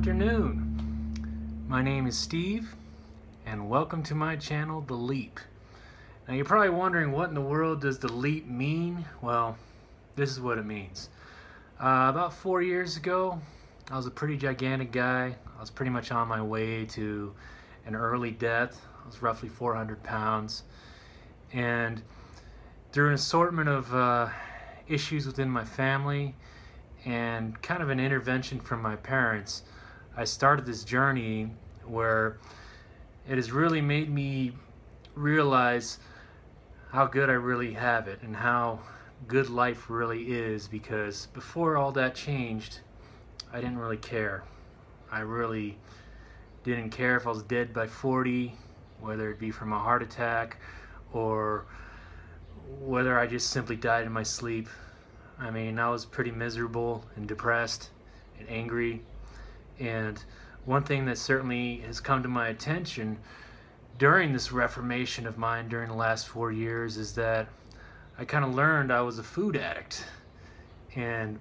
afternoon. My name is Steve, and welcome to my channel, The Leap. Now you're probably wondering, what in the world does The Leap mean? Well, this is what it means. About 4 years ago, I was a pretty gigantic guy. I was pretty much on my way to an early death. I was roughly 400 pounds. And through an assortment of issues within my family and kind of an intervention from my parents, I started this journey where it has really made me realize how good I really have it and how good life really is, because before all that changed, I didn't really care. I really didn't care if I was dead by 40, whether it be from a heart attack or whether I just simply died in my sleep. I mean, I was pretty miserable and depressed and angry. And one thing that certainly has come to my attention during this reformation of mine during the last 4 years is that I kind of learned I was a food addict. And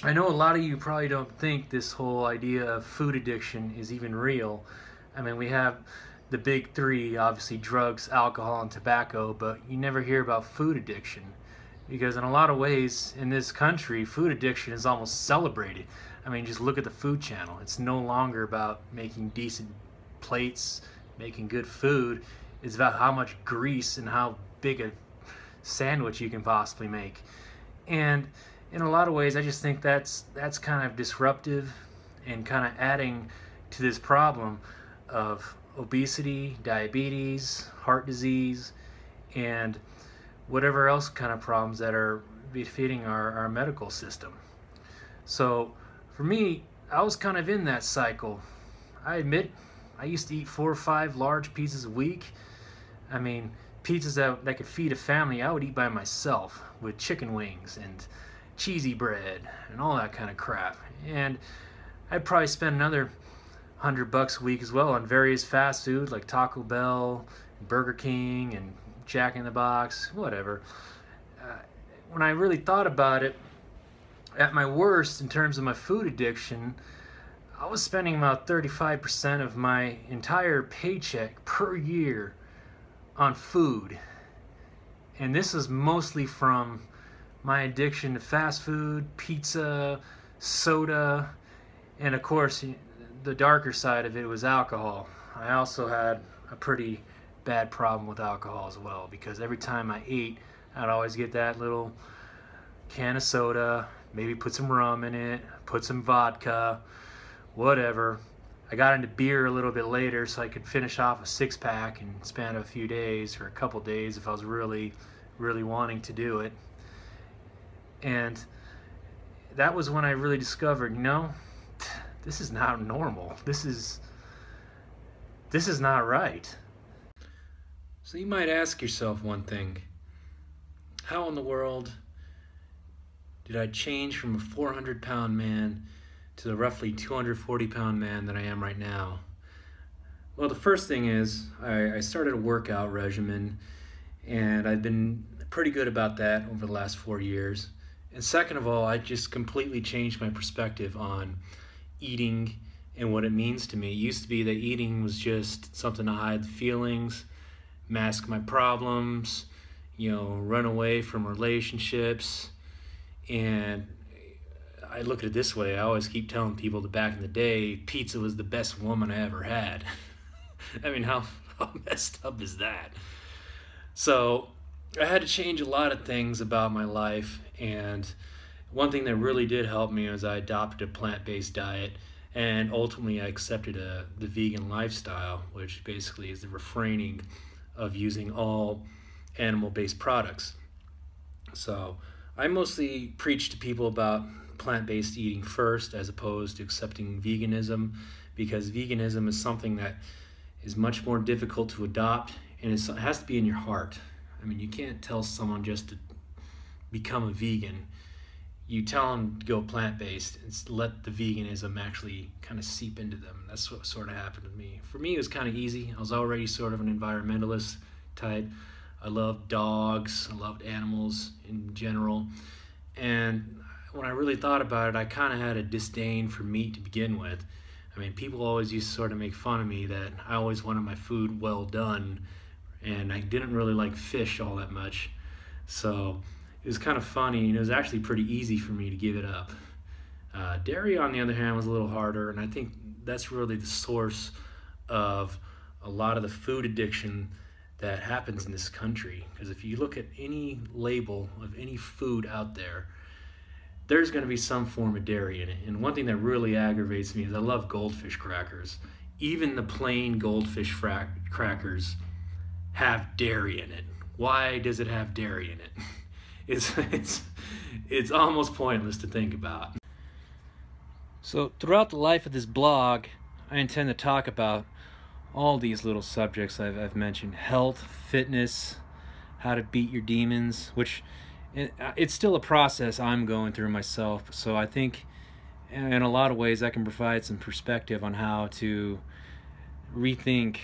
I know a lot of you probably don't think this whole idea of food addiction is even real. I mean, we have the big three, obviously drugs, alcohol, and tobacco, but you never hear about food addiction. Because in a lot of ways in this country, food addiction is almost celebrated. I mean, just look at the Food Channel. It's no longer about making decent plates, making good food. It's about how much grease and how big a sandwich you can possibly make. And in a lot of ways, I just think that's kind of disruptive and kind of adding to this problem of obesity, diabetes, heart disease, and whatever else kind of problems that are befitting our medical system. So for me, I was kind of in that cycle. I admit, I used to eat 4 or 5 large pizzas a week. I mean, pizzas that could feed a family, I would eat by myself with chicken wings and cheesy bread and all that kind of crap. And I'd probably spend another $100 a week as well on various fast food like Taco Bell, Burger King, and Jack in the Box, whatever. When I really thought about it, at my worst in terms of my food addiction, I was spending about 35% of my entire paycheck per year on food. And this is mostly from my addiction to fast food, pizza, soda, and of course the darker side of it was alcohol. I also had a pretty bad problem with alcohol as well, because every time I ate, I'd always get that little can of soda, maybe put some rum in it, put some vodka, whatever. I got into beer a little bit later so I could finish off a 6-pack and span a few days or a couple days if I was really wanting to do it. And that was when I really discovered, you know, this is not normal. This is not right. So you might ask yourself one thing: how in the world did I change from a 400-pound man to the roughly 240-pound man that I am right now? Well, the first thing is I started a workout regimen, and I've been pretty good about that over the last 4 years. And second of all, I just completely changed my perspective on eating and what it means to me. It used to be that eating was just something to hide the feelings, mask my problems, you know, run away from relationships. And I look at it this way: I always keep telling people that back in the day, pizza was the best woman I ever had. I mean, how messed up is that? So I had to change a lot of things about my life, and one thing that really did help me was I adopted a plant-based diet, and ultimately I accepted the vegan lifestyle, which basically is the refraining of using all animal-based products. So I mostly preach to people about plant-based eating first, as opposed to accepting veganism, because veganism is something that is much more difficult to adopt, and it has to be in your heart. I mean, you can't tell someone just to become a vegan. You tell them to go plant-based and let the veganism actually kind of seep into them. That's what sort of happened to me. For me, it was kind of easy. I was already sort of an environmentalist type. I loved dogs. I loved animals in general. And when I really thought about it, I kind of had a disdain for meat to begin with, I mean, people always used to sort of make fun of me that I always wanted my food well done, and I didn't really like fish all that much. So it was kind of funny, and it was actually pretty easy for me to give it up. Dairy, on the other hand, was a little harder, and I think that's really the source of a lot of the food addiction that happens in this country. Because if you look at any label of any food out there, there's going to be some form of dairy in it. And one thing that really aggravates me is I love goldfish crackers. Even the plain goldfish crackers have dairy in it. Why does it have dairy in it? It's almost pointless to think about. So throughout the life of this blog, I intend to talk about all these little subjects I've mentioned: health, fitness, how to beat your demons, which it's still a process I'm going through myself. So I think in a lot of ways I can provide some perspective on how to rethink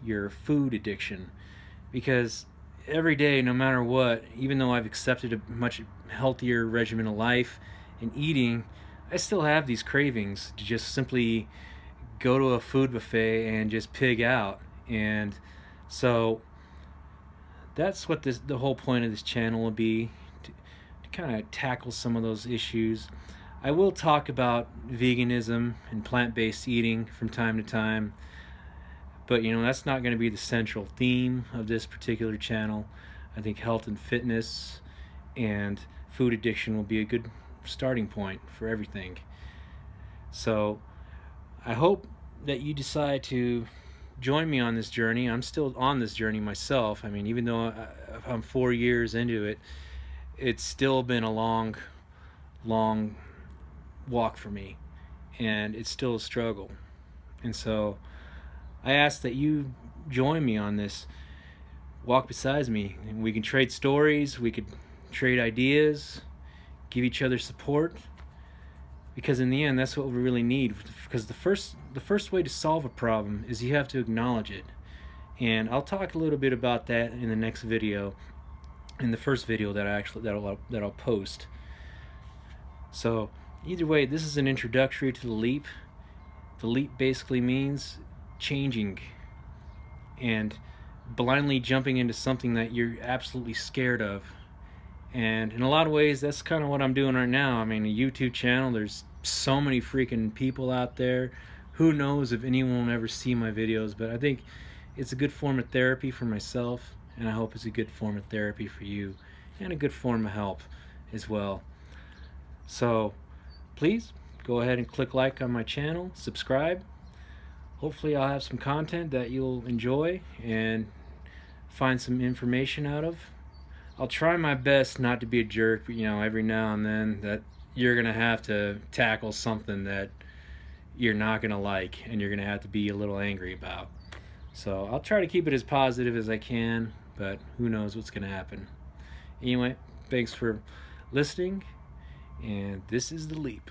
your food addiction, because every day, no matter what, even though I've accepted a much healthier regimen of life and eating, I still have these cravings to just simply go to a food buffet and just pig out. And so that's what the whole point of this channel will be, to kind of tackle some of those issues. I will talk about veganism and plant-based eating from time to time, but you know, that's not going to be the central theme of this particular channel. I think health and fitness and food addiction will be a good starting point for everything. So I hope that you decide to join me on this journey. I'm still on this journey myself. I mean, even though I'm 4 years into it, it's still been a long walk for me, and it's still a struggle. And so I ask that you join me on this walk beside me, and we can trade stories, we could trade ideas, give each other support, because in the end that's what we really need. Because the first way to solve a problem is you have to acknowledge it, and I'll talk a little bit about that in the next video, in the first video that I'll post. So either way, this is an introductory to the leap. The leap basically means changing and blindly jumping into something that you're absolutely scared of. And in a lot of ways, that's kind of what I'm doing right now. I mean, a YouTube channel, there's so many freaking people out there. Who knows if anyone will ever see my videos, but I think it's a good form of therapy for myself, and I hope it's a good form of therapy for you, and a good form of help as well. So please go ahead and click like on my channel, subscribe. Hopefully I'll have some content that you'll enjoy and find some information out of. I'll try my best not to be a jerk, but you know, every now and then that you're gonna have to tackle something that you're not gonna like and you're gonna have to be a little angry about. So I'll try to keep it as positive as I can, but who knows what's gonna happen. Anyway, thanks for listening, and this is The Leap.